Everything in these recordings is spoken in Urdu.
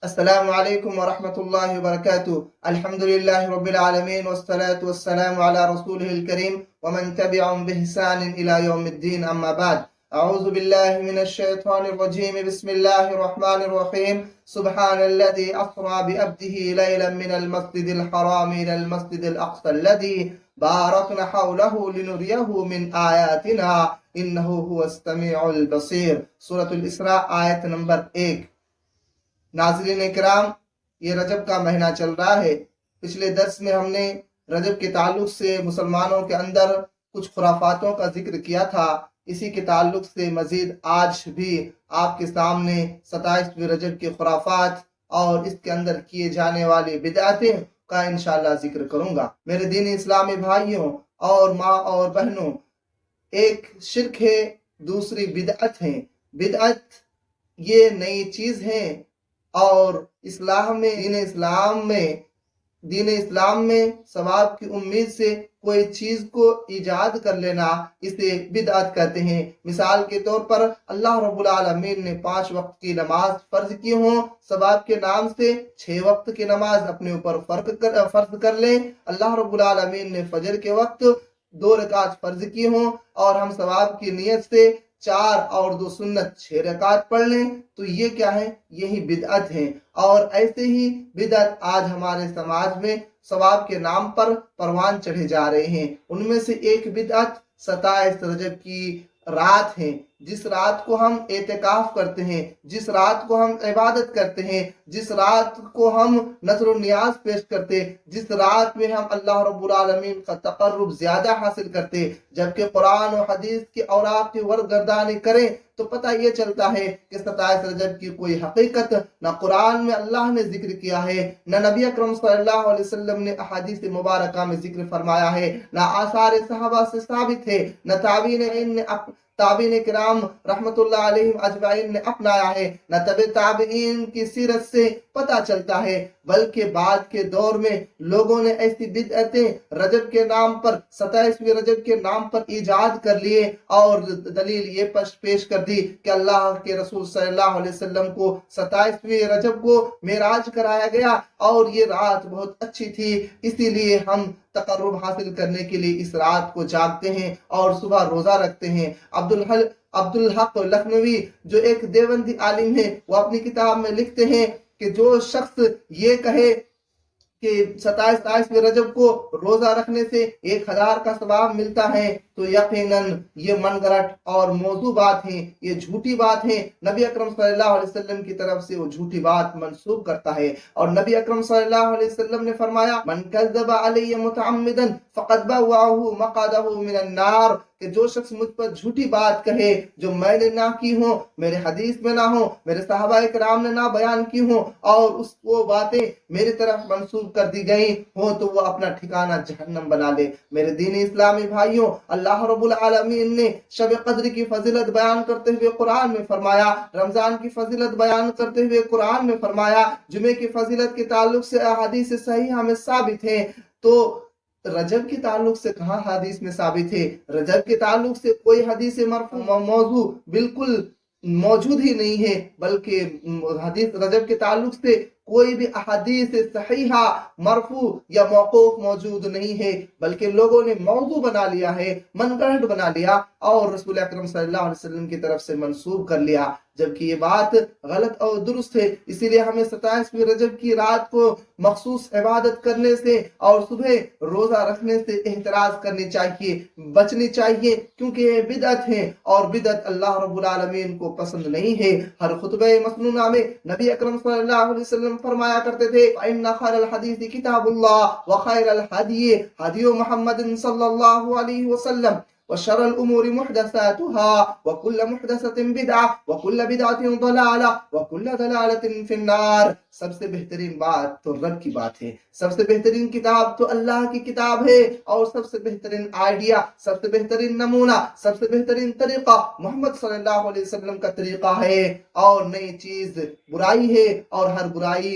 السلام علیکم ورحمۃ اللہ وبرکاتہ۔ الحمد للہ رب العالمین والصلاة والسلام علی رسولہ الکریم ومن تبعهم بإحسان الى یوم الدین، اما بعد۔ اعوذ باللہ من الشیطان الرجیم، بسم اللہ الرحمن الرحیم۔ سبحان الذي اسرى بعبده لیلا من المسجد الحرام الى المسجد الاقصى الذي باركنا حوله لنريه من آیاتنا انه هو السمیع البصیر۔ سورۃ الاسراء آیت نمبر 1۔ ناظرین کرام، یہ رجب کا مہینہ چل رہا ہے۔ پچھلے درس میں ہم نے رجب کے تعلق سے مسلمانوں کے اندر کچھ خرافاتوں کا ذکر کیا تھا۔ اسی کے تعلق سے مزید آج بھی آپ کے سامنے 27ویں رجب کے خرافات اور اس کے اندر کیے جانے والی بدعتیں کا انشاءاللہ ذکر کروں گا۔ میرے دینی اسلامی بھائیوں اور ماں اور بہنوں، ایک شرک ہے، دوسری بدعت ہے۔ بدعت یہ نئی چیز ہے، اور دین اسلام میں ثواب کی امید سے کوئی چیز کو ایجاد کر لینا، اسے بدعت کہتے ہیں۔ مثال کے طور پر اللہ رب العالمین نے 5 وقت کی نماز فرض کی ہوں، ثواب کے نام سے 6 وقت کی نماز اپنے اوپر فرض کر لیں۔ اللہ رب العالمین نے فجر کے وقت 2 رکعت فرض کی ہوں اور ہم ثواب کی نیت سے 4 اور 2 سنت 6 رکعت پڑھ لیں، تو یہ کیا ہے؟ یہی بدعت ہے۔ اور ایسے ہی بدعت آج ہمارے سماج میں ثواب کے نام پر پروان چڑھے جا رہے ہیں۔ ان میں سے ایک بدعت 27 رجب کی رات ہے، جس رات کو ہم اعتکاف کرتے ہیں، جس رات کو ہم عبادت کرتے ہیں، جس رات کو ہم نذر و نیاز پیش کرتے، جس رات میں ہم اللہ رب العالمین کا تقرب زیادہ حاصل کرتے۔ جبکہ قرآن و حدیث کے اوراق کی ورگردانی کریں تو پتہ یہ چلتا ہے کہ 27 رجب کی کوئی حقیقت نہ قرآن میں اللہ نے ذکر کیا ہے، نہ نبی اکرم صلی اللہ علیہ وسلم نے احادیث مبارکہ میں ذکر فرمایا ہے، نہ آثار صحابہ سے ثابت ہے، نہ تابعین کرام رحمت اللہ علیہم اجمعین نے اپنایا ہے، نہ تابعین کی سیرت سے پتہ چلتا ہے، بلکہ بعد کے دور میں لوگوں نے ایسی بدعتیں رجب کے نام پر، 27ویں رجب کے نام پر ایجاد کر لیے، اور دلیل یہ پیش کر دی کہ اللہ کے رسول صلی اللہ علیہ وسلم کو 27ویں رجب کو معراج کرایا گیا اور یہ رات بہت اچھی تھی، اسی لیے ہم تقرب حاصل کرنے کے لیے اس رات کو جاگتے ہیں اور صبح روزہ رکھتے ہیں۔ عبدالحق لکھنوی جو ایک دیوبندی عالم ہے، وہ اپنی کتاب میں لکھتے ہیں کہ جو شخص یہ کہے کہ 27ویں رجب کو روزہ رکھنے سے 1000 کا ثواب ملتا ہے، تو یقیناً یہ من گھڑت اور موضوع بات ہے، یہ جھوٹی بات ہے۔ نبی اکرم صلی اللہ علیہ وسلم کی طرف سے وہ جھوٹی بات منسوب کرتا ہے، اور نبی اکرم صلی اللہ علیہ وسلم نے فرمایا من کذب علی متعمدا فقد بوأہ مقعدہ من النار، کہ جو شخص مجھ پر جھوٹی بات کہے جو میں نے نہ کی ہوں، میرے حدیث میں نہ ہوں، میرے صحابہ کرام نے نہ بیان کی ہوں، اور وہ باتیں میری طرف منسوب کر دی گئی ہوں، تو وہ اپنا ٹھکانہ جہنم بنا لے۔ میرے دینی اسلامی بھائیوں، اللہ رب العالمین نے شب قدر کی فضیلت بیان کرتے ہوئے قرآن میں فرمایا، رمضان کی فضیلت بیان کرتے ہوئے قرآن میں فرمایا، جمعے کی فضیلت کے تعلق سے احادیث صحیح ہمیں ثابت ہے، تو رجب کے تعلق سے کہاں حدیث میں ثابت ہے؟ رجب کے تعلق سے کوئی حدیث مرفوع موضوع بالکل موجود ہی نہیں ہے، بلکہ حدیث رجب کے تعلق سے کوئی بھی احادیث صحیحہ مرفوع یا موقوف موجود نہیں ہے، بلکہ لوگوں نے موضوع بنا لیا ہے، من گھڑت بنا لیا اور رسول اکرم صلی اللہ علیہ وسلم کی طرف سے منسوب کر لیا، جبکہ یہ بات غلط اور درست ہے۔ اسی لیے ہمیں 27ویں رجب کی رات کو مخصوص عبادت کرنے سے اور صبح روزہ رکھنے سے احتراز کرنی چاہیے، بچنی چاہیے، کیونکہ یہ بدعت ہے، اور بدعت اللہ رب العالمین کو پسند نہیں ہے۔ ہر خطبہ مسنونہ میں نبی اکرم صلی اللہ علیہ وسلم فرمایا کرتے تھے فَإِنَّ خَيْرَ الْحَدِيثِ كِتَابُ اللَّهِ وَخَيْرَ الْهَدْيِ هَدْيُ مُحَمَّدٍ صَلَّى اللَّهُ عَلَيْهِ وسلم وَشَرَّ الْأُمُورِ مُحْدَثَاتُهَا وَكُلَّ مُحْدَثَةٍ بِدْعَةٍ وَكُلَّ بِدْعَةٍ ضَلَالَةٍ وَكُلَّ ضَلَالَةٍ فِي النَّارِ۔ سب سے بہترین بات تو رب کی بات ہے، سب سے بہترین کتاب تو اللہ کی کتاب ہے، اور سب سے بہترین آئیڈیا، سب سے بہترین نمونہ، سب سے بہترین طریقہ محمد صلی اللہ علیہ وسلم کا طریقہ ہے، اور نئی چیز برائی ہے، اور ہر برائی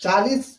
40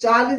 40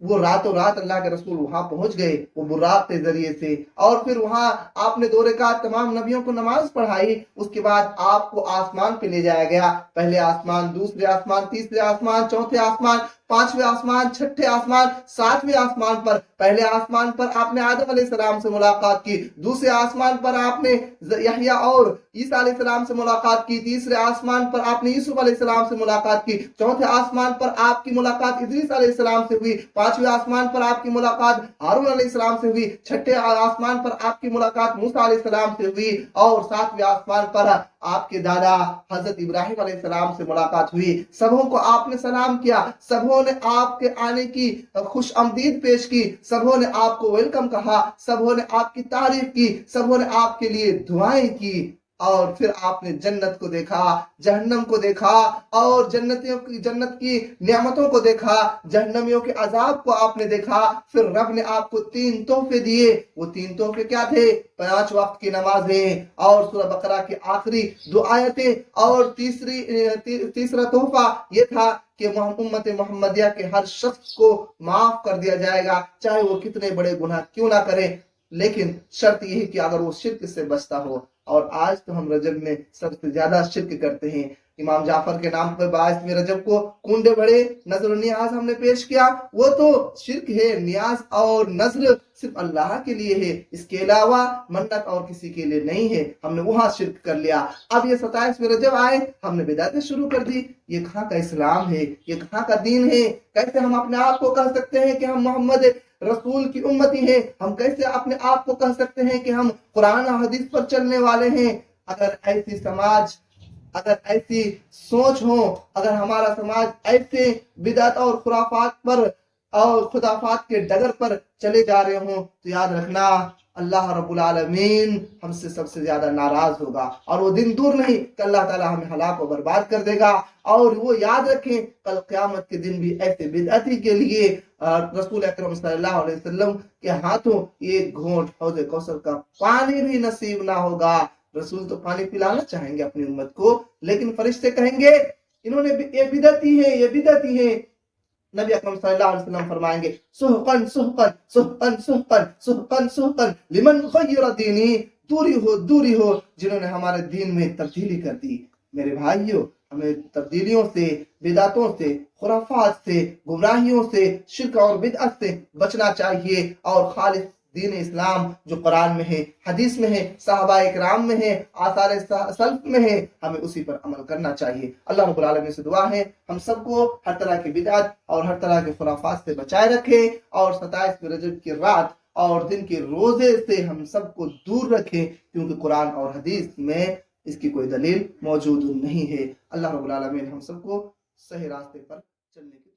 وہ راتوں رات اللہ کے رسول وہاں پہنچ گئے وہ براق کے ذریعے سے، اور پھر وہاں آپ نے 2 رکعت تمام نبیوں کو نماز پڑھائی۔ اس کے بعد آپ کو آسمان پہ لے جایا گیا، پہلے آسمان، دوسرے آسمان، تیسرے آسمان، چوتھے آسمان، 5ویں آسمان، 6ٹھے آسمان، 7ویں آسمان پر۔ پہلے آسمان پر آپ نے آدم علیہ السلام سے ملاقات کی، دوسرے آسمان پر آپ نے یحییٰ اور عیسیٰ علیہ السلام سے ملاقات کی، تیسرے آسمان پر آپ نے یوسف علیہ السلام سے ملاقات کی، چوتھے آسمان پر آپ کی ملاقات ادریس علیہ السلام سے ہوئی، 5ویں آسمان پر آپ کی ملاقات ہارون علیہ السلام سے ہوئی، 6ٹھے آسمان پر آپ کی ملاقات موسیٰ علیہ السلام سے ہوئی، اور 7ویں آسمان پر آپ کے دادا حضرت ابراہیم علیہ السلام سے ملاقات ہوئی۔ سبوں کو آپ نے سلام کیا، سبوں نے آپ کے آنے کی خوش آمدید پیش کی، سبوں نے آپ کو ویلکم کہا، سبوں نے آپ کی تعریف کی، سبوں نے آپ کے لیے دعائیں کی۔ اور پھر آپ نے جنت کو دیکھا، جہنم کو دیکھا، اور جنت کی نعمتوں کو دیکھا، جہنمیوں کے عذاب کو آپ نے دیکھا۔ پھر رب نے آپ کو 3 تحفے دیے۔ وہ 3 تحفے کیا تھے؟ 5 وقت کی نمازیں، اور سورہ بقرہ کی آخری 2 آیتیں، اور تیسرا تحفہ یہ تھا کہ امت محمدیہ کے ہر شخص کو معاف کر دیا جائے گا، چاہے وہ کتنے بڑے گناہ کیوں نہ کرے، لیکن شرط یہ ہے کہ اگر وہ شرک سے بچتا ہو۔ اور آج تو ہم رجب میں سب سے زیادہ شرک کرتے ہیں۔ امام جعفر کے نام پر 22ویں رجب کو کنڈے بڑے، نذر و نیاز ہم نے پیش کیا، وہ تو شرک ہے۔ نیاز اور نذر صرف اللہ کے لیے ہے، اس کے علاوہ منت اور کسی کے لیے نہیں ہے۔ ہم نے وہاں شرک کر لیا۔ اب یہ 27ویں رجب آئے، ہم نے بدعتیں شروع کر دی۔ یہ کہاں کا اسلام ہے؟ یہ کہاں کا دین ہے؟ کیسے ہم اپنے آپ کو کہہ سکتے ہیں کہ ہم محمد رسول کی امتی ہیں؟ ہم کیسے اپنے آپ کو کہہ سکتے ہیں کہ ہم قرآن و حدیث پر چلنے والے ہیں؟ اگر ایسی سماج، اگر ایسی سوچ ہو، اگر ہمارا سماج ایسے بدعت اور خرافات پر اور خرافات کے ڈگر پر چلے جا رہے ہوں، تو یاد رکھنا اللہ رب العالمین ہم سے سب سے زیادہ ناراض ہوگا، اور وہ دن دور نہیں کہ اللہ تعالیٰ ہمیں ہلاک و برباد کر دے گا۔ اور وہ یاد رکھیں، کل قیامت کے دن بھی ایسے بدعتی کے لیے رسول اکرم صلی اللہ علیہ وسلم کے ہاتھوں ایک گھونٹ حوض کوثر کا پانی بھی نصیب نہ ہوگا۔ رسول تو پانی پلانا چاہیں گے اپنی امت کو، لیکن فرشتے کہیں گے انہوں نے یہ بدعتی ہے، یہ بدعتی ہے۔ نبی اکرم صلی اللہ علیہ وسلم فرمائیں گے سحقن سحقن سحقن سحقن سحقن سحقن لمن غیر دینی، دوری ہو جنہوں نے ہمارے دین میں تبدیلی کر دی۔ میرے بھائیوں، ہمیں تبدیلیوں سے، بدعتوں سے، خرافات سے، گمراہیوں سے، شرک اور بدعت سے بچنا چاہیے، اور خالص دین اسلام جو قرآن میں ہے، حدیث میں ہے، صحابہ اکرام میں ہے، آثار سلف میں ہے، ہمیں اسی پر عمل کرنا چاہیے۔ اللہ رب العالمین سے دعا ہے ہم سب کو ہر طرح کی بدعت اور ہر طرح کے خرافات سے بچائے رکھے، اور 27ویں رجب کی رات اور دن کے روزے سے ہم سب کو دور رکھے، کیونکہ قرآن اور حدیث میں اس کی کوئی دلیل موجود نہیں ہے۔ اللہ رب العالمین ہم سب کو صحیح راستے پر چلنے کی